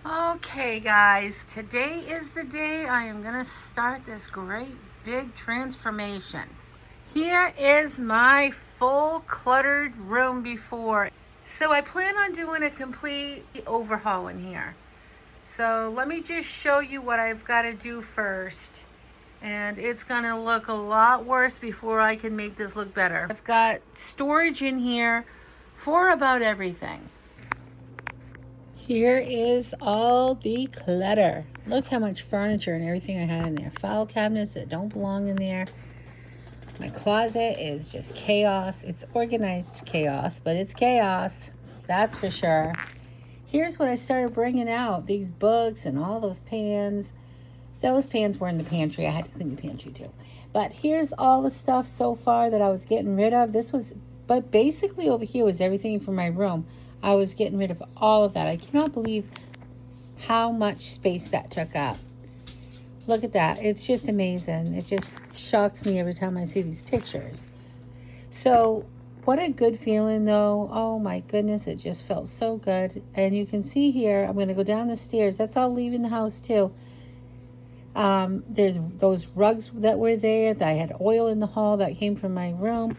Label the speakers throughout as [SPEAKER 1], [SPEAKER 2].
[SPEAKER 1] Okay, guys, today is the day I am going to start this great big transformation. Here is my full cluttered room before. So I plan on doing a complete overhaul in here. So let me just show you what I've got to do first. And it's going to look a lot worse before I can make this look better. I've got storage in here for about everything. Here is all the clutter. Look how much furniture and everything I had in there. File cabinets that don't belong in there. My closet is just chaos. It's organized chaos, but it's chaos. That's for sure. Here's what I started bringing out. These books and all those pans. Those pans were in the pantry. I had to clean the pantry too. But here's all the stuff so far that I was getting rid of. But basically over here was everything from my room. I was getting rid of all of that. I cannot believe how much space that took up. Look at that. It's just amazing. It just shocks me every time I see these pictures. So what a good feeling though. Oh my goodness, it just felt so good. And you can see here, I'm going to go down the stairs. That's all leaving the house too. There's those rugs that were there. That I had oil in the hall that came from my room.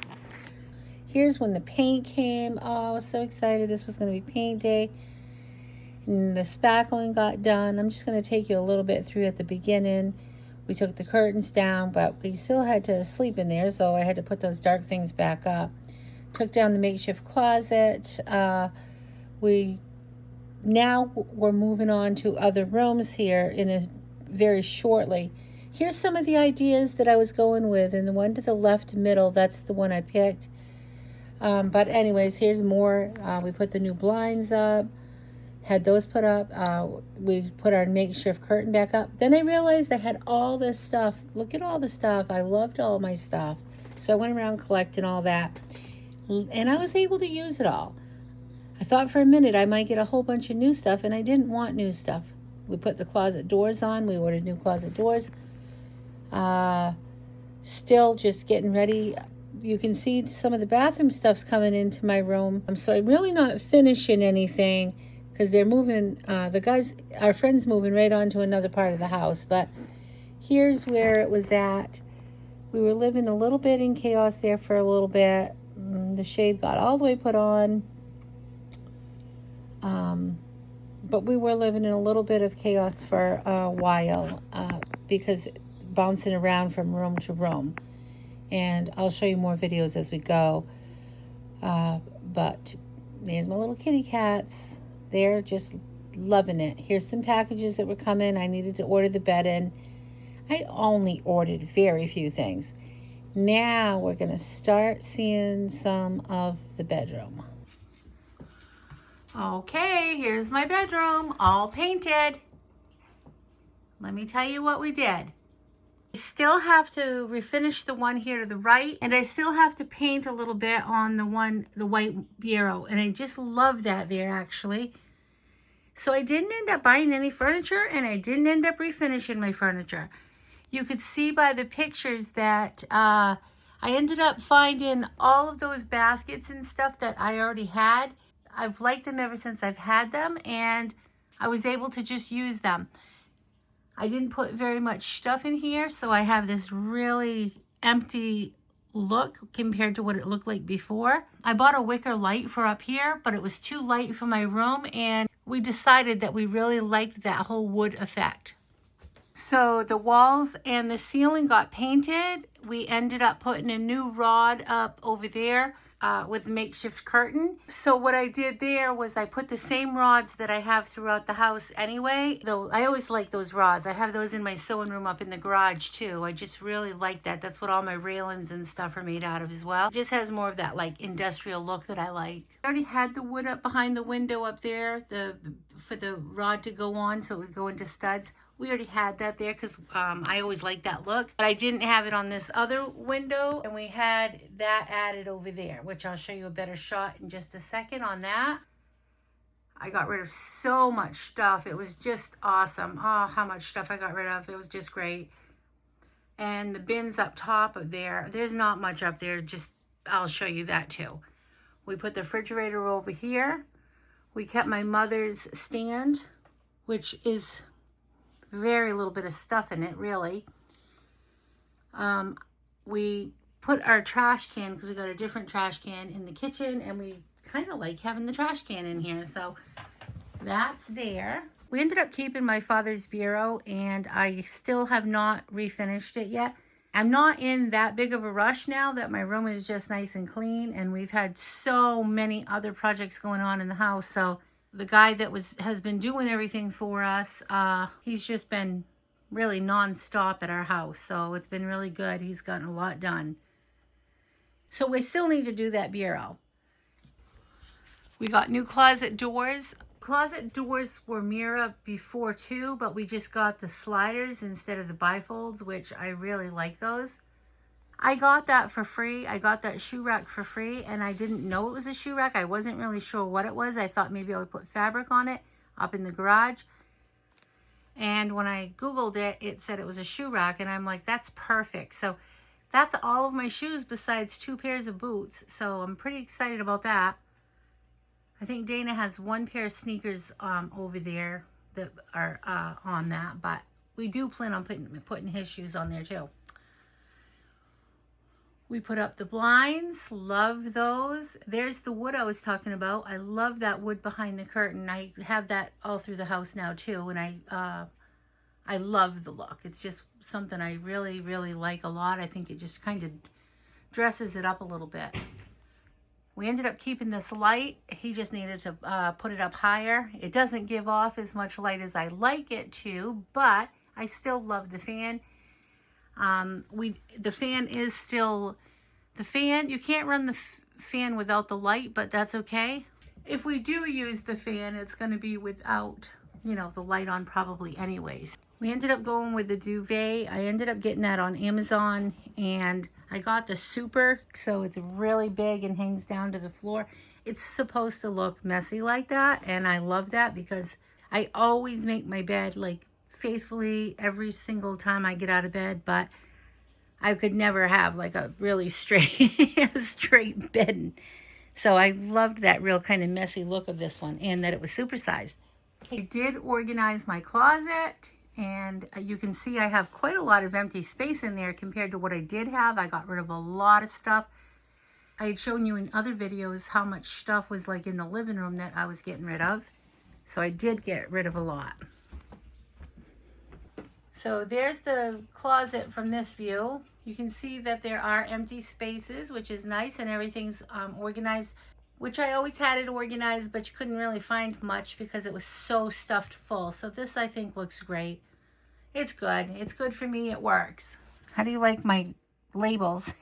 [SPEAKER 1] Here's when the paint came. Oh, I was so excited. This was going to be paint day. And the spackling got done. I'm just going to take you a little bit through at the beginning. We took the curtains down, but we still had to sleep in there, so I had to put those dark things back up. Took down the makeshift closet. We're moving on to other rooms here very shortly. Here's some of the ideas that I was going with, and the one to the left middle, that's the one I picked. But anyways, here's more. We put the new blinds up, had those put up. We put our makeshift curtain back up. Then I realized I had all this stuff. Look at all the stuff. I loved all my stuff. So I went around collecting all that. And I was able to use it all. I thought for a minute I might get a whole bunch of new stuff, and I didn't want new stuff. We put the closet doors on. We ordered new closet doors. Still just getting ready. You can see some of the bathroom stuff's coming into my room. So I'm really not finishing anything because they're moving, our friend's moving right on to another part of the house. But here's where it was at. We were living a little bit in chaos there for a little bit. The shade got all the way put on. But we were living in a little bit of chaos for a while because bouncing around from room to room. And I'll show you more videos as we go. But there's my little kitty cats. They're just loving it. Here's some packages that were coming. I needed to order the bed in. I only ordered very few things. Now we're going to start seeing some of the bedroom. Okay, here's my bedroom, all painted. Let me tell you what we did. I still have to refinish the one here to the right, and I still have to paint a little bit on the white bureau, and I just love that there actually. So I didn't end up buying any furniture, and I didn't end up refinishing my furniture. You could see by the pictures that I ended up finding all of those baskets and stuff that I already had. I've liked them ever since I've had them, and I was able to just use them. I didn't put very much stuff in here, so I have this really empty look compared to what it looked like before. I bought a wicker light for up here, but it was too light for my room, and we decided that we really liked that whole wood effect. So the walls and the ceiling got painted. We ended up putting a new rod up over there with the makeshift curtain. So what I did there was I put the same rods that I have throughout the house anyway. Though I always like those rods. I have those in my sewing room up in the garage too. I just really like that. That's what all my railings and stuff are made out of as well. It just has more of that like industrial look that I like. I already had the wood up behind the window up there for the rod to go on so it would go into studs. We already had that there because I always like that look. But I didn't have it on this other window. And we had that added over there, which I'll show you a better shot in just a second on that. I got rid of so much stuff. It was just awesome. Oh, how much stuff I got rid of. It was just great. And the bins up top of there. There's not much up there. Just, I'll show you that too. We put the refrigerator over here. We kept my mother's stand which is very little bit of stuff in it, really. We put our trash can, because we got a different trash can in the kitchen, and we kind of like having the trash can in here. So that's there. We ended up keeping my father's bureau, and I still have not refinished it yet. I'm not in that big of a rush now that my room is just nice and clean, and we've had so many other projects going on in the house. So the guy that has been doing everything for us, he's just been really non-stop at our house. So it's been really good. He's gotten a lot done. So we still need to do that bureau. We got new closet doors. Closet doors were Mira before too, but we just got the sliders instead of the bifolds, which I really like those. I got that for free. I got that shoe rack for free, and I didn't know it was a shoe rack. I wasn't really sure what it was. I thought maybe I would put fabric on it up in the garage. And when I Googled it, it said it was a shoe rack, and I'm like, that's perfect. So that's all of my shoes besides 2 pairs of boots. So I'm pretty excited about that. I think Dana has 1 pair of sneakers over there that are on that, but we do plan on putting his shoes on there too. We put up the blinds. Love those. There's the wood I was talking about. I love that wood behind the curtain. I have that all through the house now too, and I love the look. It's just something I really, really like a lot. I think it just kind of dresses it up a little bit. We ended up keeping this light. He just needed to put it up higher. It doesn't give off as much light as I like it to, but I still love the fan. The fan is still, the fan, you can't run the fan without the light, but that's okay. If we do use the fan, it's going to be without, you know, the light on probably anyways. We ended up going with the duvet. I ended up getting that on Amazon, and I got the super, so it's really big and hangs down to the floor. It's supposed to look messy like that, and I love that because I always make my bed like faithfully every single time I get out of bed, but I could never have like a really straight bed. So I loved that real kind of messy look of this one, and that it was supersized. I did organize my closet, and you can see I have quite a lot of empty space in there compared to what I did have. I got rid of a lot of stuff. I had shown you in other videos how much stuff was like in the living room that I was getting rid of. So I did get rid of a lot. So there's the closet from this view. You can see that there are empty spaces, which is nice, and everything's organized, which I always had it organized, but you couldn't really find much because it was so stuffed full. So this, I think, looks great. It's good. It's good for me. It works. How do you like my labels?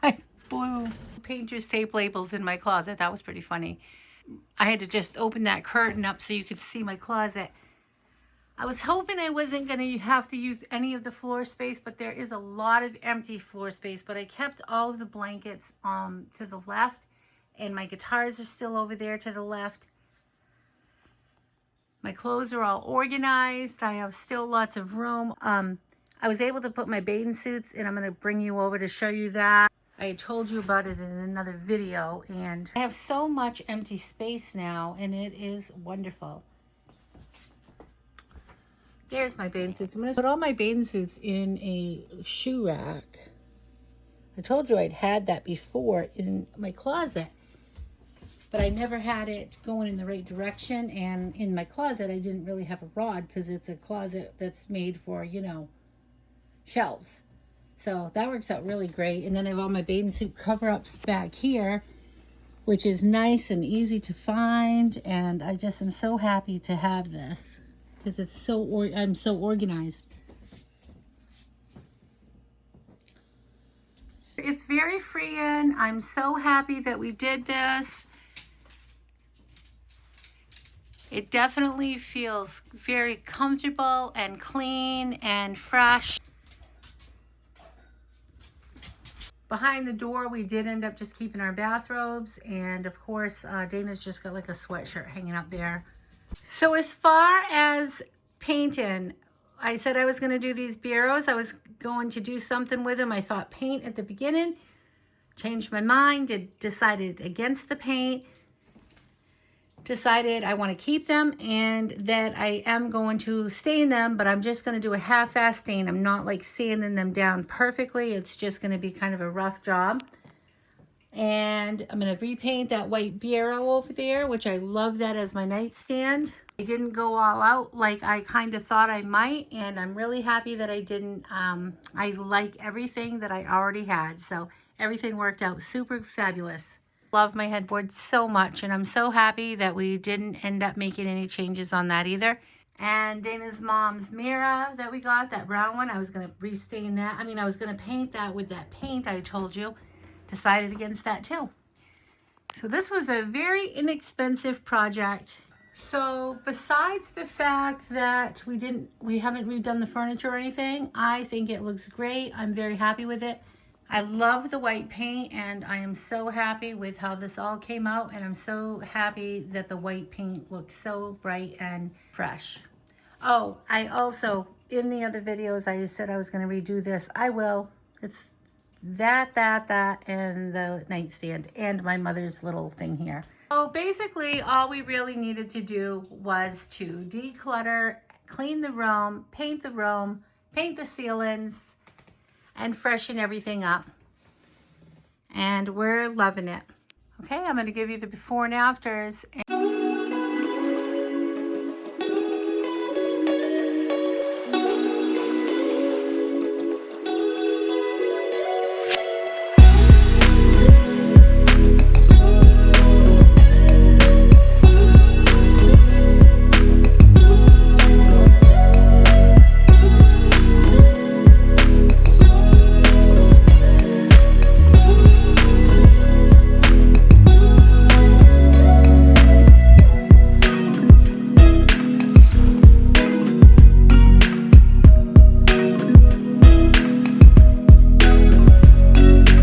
[SPEAKER 1] My blue painter's tape labels in my closet. That was pretty funny. I had to just open that curtain up so you could see my closet. I was hoping I wasn't going to have to use any of the floor space, but there is a lot of empty floor space. But I kept all of the blankets to the left, and my guitars are still over there to the left. My clothes are all organized. I have still lots of room. I was able to put my bathing suits, and I'm going to bring you over to show you that. I told you about it in another video, and I have so much empty space now, and it is wonderful. There's my bathing suits. I'm going to put all my bathing suits in a shoe rack. I told you I'd had that before in my closet, but I never had it going in the right direction. And in my closet, I didn't really have a rod because it's a closet that's made for, you know, shelves. So that works out really great. And then I have all my bathing suit cover-ups back here, which is nice and easy to find. And I just am so happy to have this because it's so, I'm so organized. It's very freeing. I'm so happy that we did this. It definitely feels very comfortable and clean and fresh. Behind the door, we did end up just keeping our bathrobes. And of course, Dana's just got like a sweatshirt hanging up there. So as far as painting, I said I was going to do these bureaus. I was going to do something with them. I thought paint at the beginning. Changed my mind. Decided against the paint. decided I want to keep them and that I am going to stain them, but I'm just going to do a half-ass stain. I'm not like sanding them down perfectly. It's just going to be kind of a rough job. And I'm going to repaint that white bureau over there, which I love that as my nightstand. I didn't go all out like I kind of thought I might, and I'm really happy that I didn't. I like everything that I already had, so everything worked out super fabulous. Love my headboard so much, and I'm so happy that we didn't end up making any changes on that either. And Dana's mom's mirror that we got, that brown one, I was going to restain that. I was going to paint that with that paint I told you. Decided against that too. So this was a very inexpensive project. So besides the fact that we haven't redone the furniture or anything, I think it looks great. I'm very happy with it. I love the white paint, and I am so happy with how this all came out, and I'm so happy that the white paint looks so bright and fresh. Oh, I also, in the other videos, I said I was going to redo this. I will. It's that, and the nightstand, and my mother's little thing here. So basically, all we really needed to do was to declutter, clean the room, paint the ceilings, and freshen everything up. And we're loving it. Okay, I'm going to give you the before and afters.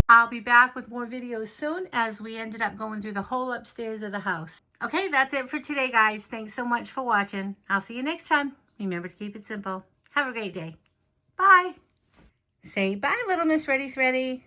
[SPEAKER 1] I'll be back with more videos soon, as we ended up going through the whole upstairs of the house. Okay, that's it for today, guys. Thanks so much for watching. I'll see you next time. Remember to keep it simple. Have a great day. Bye. Say bye, little Miss Ready Thready.